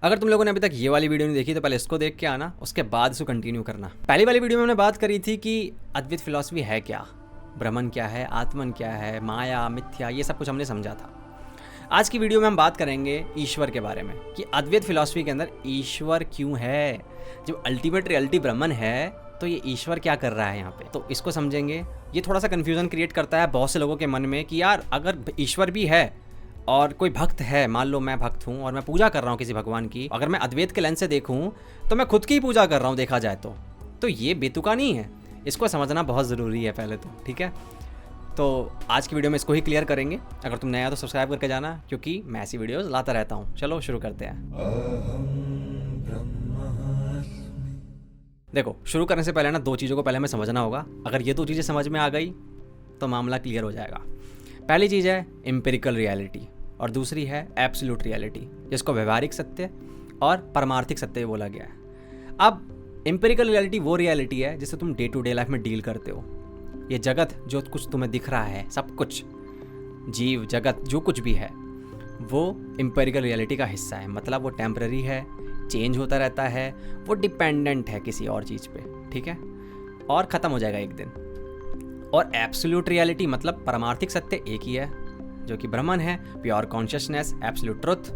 अगर तुम लोगों ने अभी तक ये वाली वीडियो नहीं देखी तो पहले इसको देख के आना, उसके बाद इसको कंटिन्यू करना। पहली वाली वीडियो में हमने बात करी थी कि अद्वैत फिलॉसफी है क्या, ब्रह्मन क्या है, आत्मन क्या है, माया, मिथ्या, ये सब कुछ हमने समझा था। आज की वीडियो में हम बात करेंगे ईश्वर के बारे में कि अद्वैत फिलॉसफी के अंदर ईश्वर क्यों है। जब अल्टीमेट रियलिटी ब्रह्मन है तो ये ईश्वर क्या कर रहा है यहाँ पे, तो इसको समझेंगे। ये थोड़ा सा कन्फ्यूजन क्रिएट करता है बहुत से लोगों के मन में कि यार अगर ईश्वर भी है और कोई भक्त है, मान लो मैं भक्त हूँ और मैं पूजा कर रहा हूँ किसी भगवान की, अगर मैं अद्वैत के लेंस से देखूँ तो मैं खुद की ही पूजा कर रहा हूँ देखा जाए तो ये बेतुका नहीं है। इसको समझना बहुत ज़रूरी है पहले तो, ठीक है। तो आज की वीडियो में इसको ही क्लियर करेंगे। अगर तुम नया तो सब्सक्राइब करके जाना क्योंकि मैं ऐसी वीडियोस लाता रहता हूँ। चलो शुरू करते हैं। देखो, शुरू करने से पहले ना दो चीज़ों को पहले हमें समझना होगा। अगर ये दो चीज़ें समझ में आ गई तो मामला क्लियर हो जाएगा। पहली चीज़ है एम्पिरिकल रियलिटी और दूसरी है एब्सोल्यूट रियलिटी, जिसको व्यवहारिक सत्य और परमार्थिक सत्य बोला गया है। अब एम्पिरिकल रियलिटी वो रियलिटी है जिससे तुम डे टू डे लाइफ में डील करते हो। ये जगत जो कुछ तुम्हें दिख रहा है, सब कुछ, जीव जगत जो कुछ भी है, वो एम्पिरिकल रियलिटी का हिस्सा है। मतलब वो टेम्पररी है, चेंज होता रहता है, वो डिपेंडेंट है किसी और चीज़ पे, ठीक है, और ख़त्म हो जाएगा एक दिन। और एब्सोल्यूट रियलिटी मतलब परमार्थिक सत्य एक ही है जो कि ब्रह्मन है, प्योर कॉन्शियसनेस, एब्सोल्यूट ट्रुथ,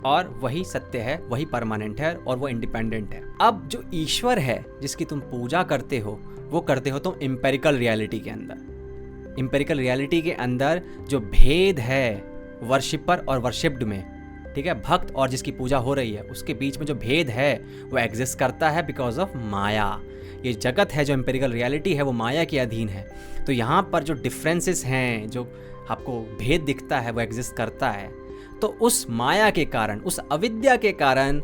और वही सत्य है, वही परमानेंट है और वो इंडिपेंडेंट है। अब जो ईश्वर है जिसकी तुम पूजा करते हो वो करते हो तुम एम्पिरिकल रियलिटी के अंदर। एम्पिरिकल रियलिटी के अंदर जो भेद है वर्शिपर और वर्शिप्ड में, ठीक है, भक्त और जिसकी पूजा हो रही है, उसके बीच में जो भेद है वो एग्जिस्ट करता है बिकॉज ऑफ माया। ये जगत है जो एम्पिरिकल रियलिटी है वो माया के अधीन है। तो यहाँ पर जो डिफरेंसेस हैं, जो आपको भेद दिखता है वो एग्जिस्ट करता है। तो उस माया के कारण, उस अविद्या के कारण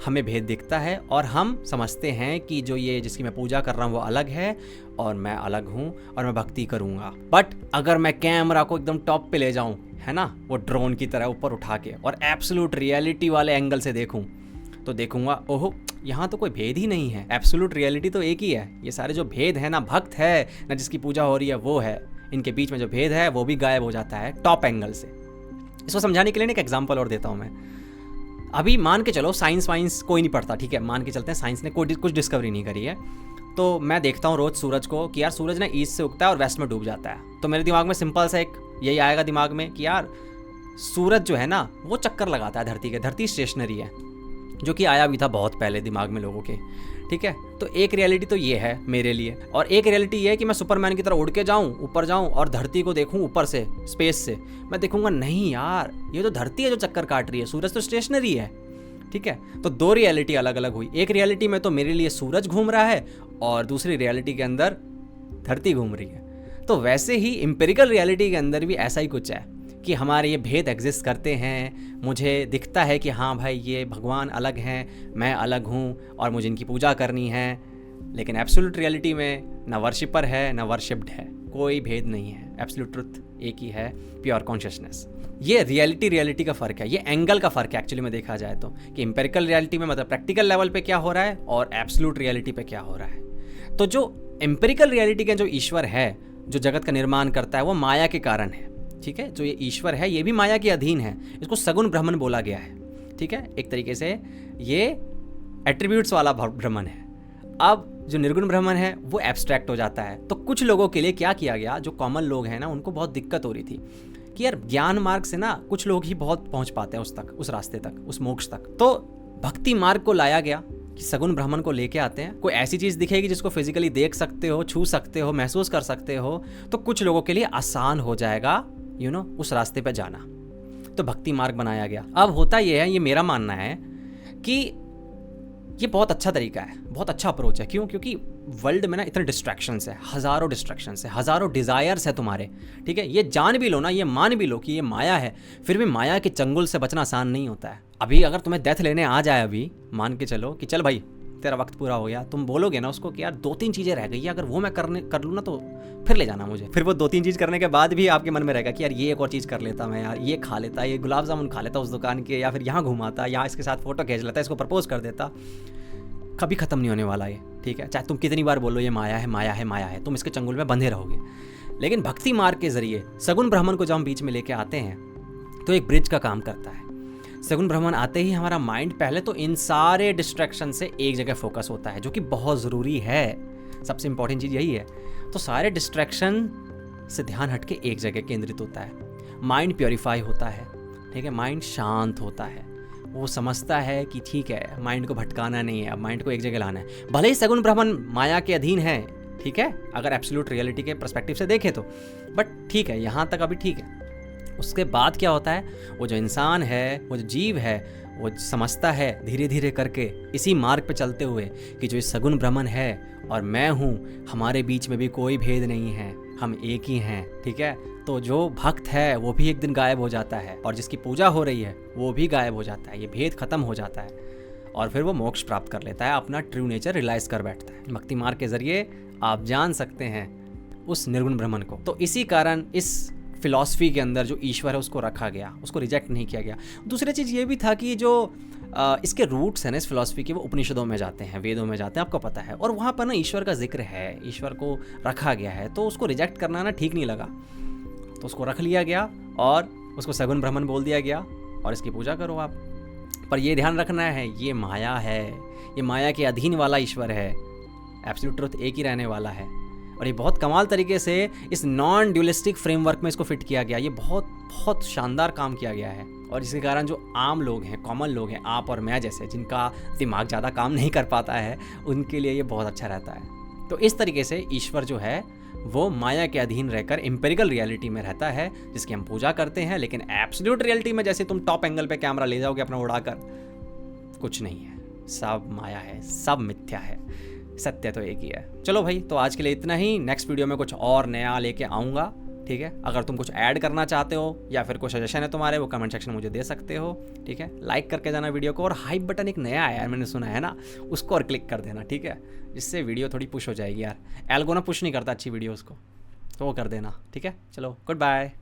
हमें भेद दिखता है और हम समझते हैं कि जो ये जिसकी मैं पूजा कर रहा हूँ वो अलग है और मैं अलग हूँ और मैं भक्ति करूँगा। बट अगर मैं कैमरा को एकदम टॉप पे ले जाऊँ, है ना, वो ड्रोन की तरह ऊपर उठा के, और एब्सोल्यूट रियलिटी वाले एंगल से देखूँ तो देखूँगा ओहो, यहाँ तो कोई भेद ही नहीं है, एब्सोल्यूट रियलिटी तो एक ही है। ये सारे जो भेद है ना, भक्त है ना जिसकी पूजा हो रही है वो है, इनके बीच में जो भेद है वो भी गायब हो जाता है टॉप एंगल से। इसको समझाने के लिए एक एग्जांपल और देता हूँ मैं। अभी मान के चलो साइंस वाइंस कोई नहीं पढ़ता, ठीक है, मान के चलते हैं साइंस ने कुछ डिस्कवरी नहीं करी है। तो मैं देखता हूँ रोज़ सूरज को कि यार सूरज ना ईस्ट से उगता है और वेस्ट में डूब जाता है। तो मेरे दिमाग में सिंपल सा एक यही आएगा दिमाग में कि यार सूरज जो है ना वो चक्कर लगाता है धरती के, धरती स्टेशनरी है, जो कि आया भी था बहुत पहले दिमाग में लोगों के, ठीक है। तो एक रियलिटी तो ये है मेरे लिए, और एक रियलिटी ये है कि मैं सुपरमैन की तरह उड़ के जाऊं, ऊपर जाऊं और धरती को देखूं ऊपर से, स्पेस से। मैं देखूंगा नहीं यार, ये तो धरती है जो चक्कर काट रही है, सूरज तो स्टेशनरी है, ठीक है। तो दो रियलिटी अलग अलग हुई। एक रियलिटी में तो मेरे लिए सूरज घूम रहा है और दूसरी रियलिटी के अंदर धरती घूम रही है। तो वैसे ही एम्पिरिकल रियलिटी के अंदर भी ऐसा ही कुछ है कि हमारे ये भेद एग्जिस्ट करते हैं। मुझे दिखता है कि हाँ भाई ये भगवान अलग हैं, मैं अलग हूँ और मुझे इनकी पूजा करनी है, लेकिन एब्सोल्यूट रियलिटी में ना वर्शिपर है ना वर्शिप्ड है, कोई भेद नहीं है, एब्सोल्यूट ट्रुथ एक ही है, प्योर कॉन्शियसनेस। ये रियलिटी का फ़र्क है, ये एंगल का फ़र्क है एक्चुअली में देखा जाए तो, कि एम्पिरिकल रियलिटी में मतलब प्रैक्टिकल लेवल पे क्या हो रहा है और एब्सोल्यूट रियलिटी पे क्या हो रहा है। तो जो एम्पिरिकल रियलिटी का जो ईश्वर है जो जगत का निर्माण करता है वो माया के कारण है, ठीक है। जो ये ईश्वर है ये भी माया के अधीन है, इसको सगुण ब्रह्मन बोला गया है, ठीक है। एक तरीके से ये एट्रीब्यूट्स वाला ब्रह्मन है। अब जो निर्गुण ब्रह्मन है वो एब्स्ट्रैक्ट हो जाता है। तो कुछ लोगों के लिए क्या किया गया, जो कॉमन लोग हैं ना, उनको बहुत दिक्कत हो रही थी कि यार ज्ञान मार्ग से ना कुछ लोग ही बहुत पहुंच पाते हैं उस तक, उस रास्ते तक, उस मोक्ष तक। तो भक्ति मार्ग को लाया गया कि सगुण ब्राह्मण को लेके आते हैं। कोई ऐसी चीज़ दिखेगी जिसको फिजिकली देख सकते हो, छू सकते हो, महसूस कर सकते हो, तो कुछ लोगों के लिए आसान हो जाएगा उस रास्ते पे जाना। तो भक्ति मार्ग बनाया गया। अब होता यह है, ये मेरा मानना है कि ये बहुत अच्छा तरीका है, बहुत अच्छा अप्रोच है। क्यों? क्योंकि वर्ल्ड में ना इतने डिस्ट्रैक्शंस है, हज़ारों डिस्ट्रैक्शंस है, हज़ारों डिज़ायर्स है तुम्हारे, ठीक है। ये जान भी लो ना, ये मान भी लो कि ये माया है, फिर भी माया के चंगुल से बचना आसान नहीं होता है। अभी अगर तुम्हें डेथ लेने आ जाए, अभी मान के चलो कि चल भाई तेरा वक्त पूरा हो गया, तुम बोलोगे ना उसको कि यार 2-3 चीज़ें रह गई है, अगर वो मैं कर लूँ ना तो फिर ले जाना मुझे। फिर वो 2-3 चीज़ करने के बाद भी आपके मन में रहेगा कि यार ये एक और चीज़ कर लेता मैं, यार ये खा लेता, ये गुलाब जामुन खा लेता उस दुकान के, या फिर यहाँ घुमाता, यहाँ इसके साथ फ़ोटो खींच लेता, इसको प्रपोज कर देता। कभी ख़त्म नहीं होने वाला ये, ठीक है। चाहे तुम कितनी बार बोलो ये माया है, माया है, माया है, तुम इसके चंगुल में बंधे रहोगे। लेकिन भक्ति मार्ग के जरिए सगुण ब्राह्मण को जब हम बीच में लेके आते हैं तो एक ब्रिज का काम करता है। सगुण ब्रह्मन आते ही हमारा माइंड पहले तो इन सारे डिस्ट्रैक्शन से एक जगह फोकस होता है, जो कि बहुत ज़रूरी है। सबसे इंपॉर्टेंट चीज़ यही है। तो सारे डिस्ट्रैक्शन से ध्यान हट के एक जगह केंद्रित होता है, माइंड प्योरीफाई होता है, ठीक है, माइंड शांत होता है। वो समझता है कि ठीक है, माइंड को भटकाना नहीं है, अब माइंड को एक जगह लाना है। भले ही सगुण ब्रह्मन माया के अधीन है, ठीक है, अगर एब्सोल्यूट रियलिटी के पर्सपेक्टिव से देखें तो, बट ठीक है, यहाँ तक अभी ठीक है। उसके बाद क्या होता है, वो जो इंसान है, वो जो जीव है, वो समझता है धीरे धीरे करके इसी मार्ग पे चलते हुए कि जो इस सगुण ब्रह्मन है और मैं हूँ, हमारे बीच में भी कोई भेद नहीं है, हम एक ही हैं, ठीक है। तो जो भक्त है वो भी एक दिन गायब हो जाता है, और जिसकी पूजा हो रही है वो भी गायब हो जाता है, ये भेद खत्म हो जाता है, और फिर वो मोक्ष प्राप्त कर लेता है, अपना ट्रू नेचर रियलाइज कर बैठता है। भक्ति मार्ग के जरिए आप जान सकते हैं उस निर्गुण ब्रह्मन को। तो इसी कारण इस फिलॉसफी के अंदर जो ईश्वर है उसको रखा गया, उसको रिजेक्ट नहीं किया गया। दूसरी चीज़ ये भी था कि जो इसके रूट्स हैं ना इस फिलॉसफी के, वो उपनिषदों में जाते हैं, वेदों में जाते हैं, आपको पता है, और वहाँ पर ना ईश्वर का जिक्र है, ईश्वर को रखा गया है, तो उसको रिजेक्ट करना ना ठीक नहीं लगा, तो उसको रख लिया गया और उसको सगुण ब्रह्मन बोल दिया गया, और इसकी पूजा करो आप। पर ये ध्यान रखना है, ये माया है, ये माया के अधीन वाला ईश्वर है, एब्सोल्यूट ट्रुथ एक ही रहने वाला है। और ये बहुत कमाल तरीके से इस नॉन ड्यूलिस्टिक फ्रेमवर्क में इसको फिट किया गया, ये बहुत बहुत शानदार काम किया गया है। और जिसके कारण जो आम लोग हैं, कॉमन लोग हैं, आप और मैं जैसे, जिनका दिमाग ज़्यादा काम नहीं कर पाता है, उनके लिए ये बहुत अच्छा रहता है। तो इस तरीके से ईश्वर जो है वो माया के अधीन रहकर एम्पेरिकल रियलिटी में रहता है, जिसकी हम पूजा करते हैं। लेकिन एब्सोल्यूट रियलिटी में जैसे तुम टॉप एंगल पे कैमरा ले जाओगे अपना उड़ाकर, कुछ नहीं है, सब माया है, सब मिथ्या है, सत्य तो एक ही है। चलो भाई, तो आज के लिए इतना ही। नेक्स्ट वीडियो में कुछ और नया लेके आऊँगा, ठीक है। अगर तुम कुछ ऐड करना चाहते हो या फिर कोई सजेशन है तुम्हारे, वो कमेंट सेक्शन में मुझे दे सकते हो, ठीक है। लाइक करके जाना वीडियो को, और हाइप बटन एक नया आया है मैंने सुना है ना, उसको और क्लिक कर देना, ठीक है, जिससे वीडियो थोड़ी पुश हो जाएगी यार। एल्गो ना पुश नहीं करता अच्छी वीडियोज़ को, तो वो कर देना, ठीक है। चलो, गुड बाय।